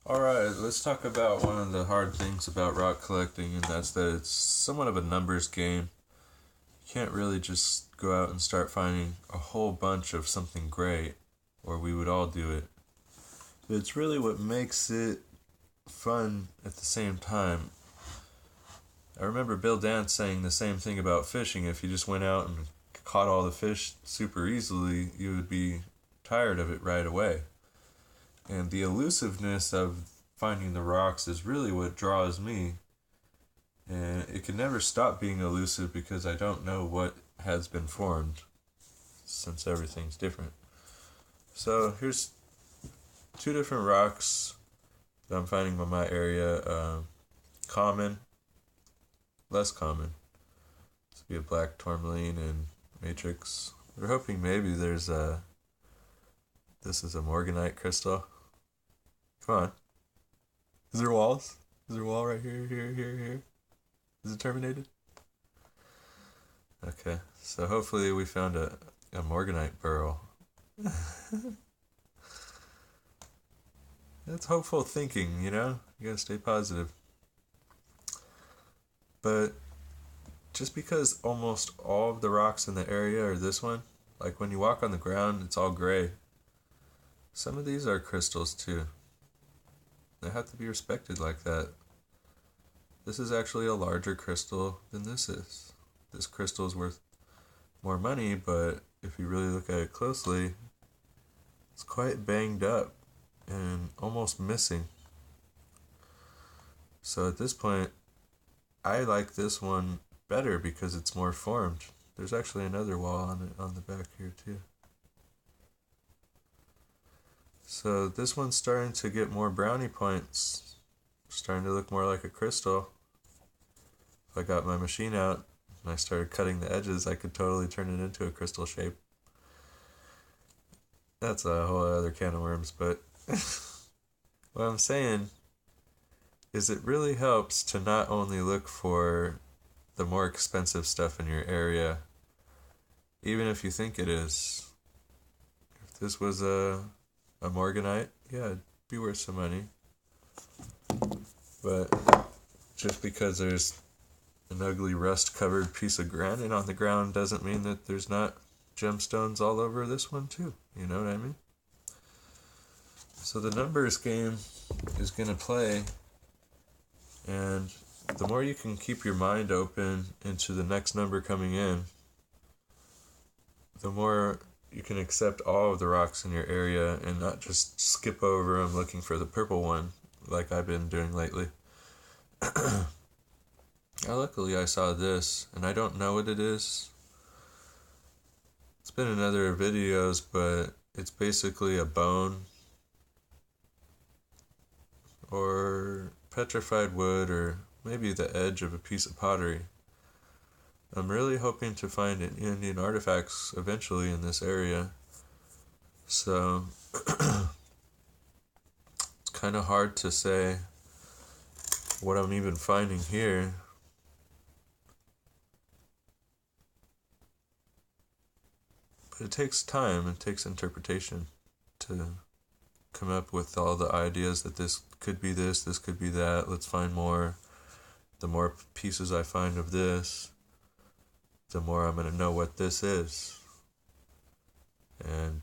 Alright, let's talk about one of the hard things about rock collecting, and that's that it's somewhat of a numbers game. You can't really just go out and start finding a whole bunch of something great, or we would all do it. But it's really what makes it fun at the same time. I remember Bill Dance saying the same thing about fishing. If you just went out and caught all the fish super easily, you would be tired of it right away. And the elusiveness of finding the rocks is really what draws me. And it can never stop being elusive because I don't know what has been formed since everything's different. So here's two different rocks that I'm finding in my area. Common, less common. This would be a black tourmaline and matrix. We're hoping maybe this is a morganite crystal. Come on. Is there walls? Is there a wall right here, here? Is it terminated? Okay, so hopefully we found a morganite burrow. That's hopeful thinking, you know? You gotta stay positive. But just because almost all of the rocks in the area are this one, like when you walk on the ground, it's all gray. Some of these are crystals too. They have to be respected like that. This is actually a larger crystal than this is. This crystal is worth more money, but if you really look at it closely, it's quite banged up and almost missing. So at this point, I like this one better because it's more formed. There's actually another wall on the back here too. So this one's starting to get more brownie points. Starting to look more like a crystal. If I got my machine out and I started cutting the edges, I could totally turn it into a crystal shape. That's a whole other can of worms, but what I'm saying is it really helps to not only look for the more expensive stuff in your area, even if you think it is. If this was a morganite, yeah, it'd be worth some money. But just because there's an ugly rust-covered piece of granite on the ground doesn't mean that there's not gemstones all over this one too. You know what I mean? So the numbers game is going to play, and the more you can keep your mind open into the next number coming in, the more you can accept all of the rocks in your area and not just skip over them looking for the purple one like I've been doing lately. Luckily I saw this, and I don't know what it is. It's been in other videos, but it's basically a bone or petrified wood or maybe the edge of a piece of pottery. I'm really hoping to find Indian artifacts eventually in this area. So it's kind of hard to say what I'm even finding here. But it takes time, it takes interpretation to come up with all the ideas that this could be this could be that, let's find more. The more pieces I find of this, the more I'm going to know what this is. And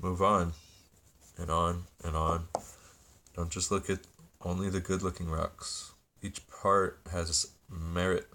move on and on and on. Don't just look at only the good looking rocks. Each part has merit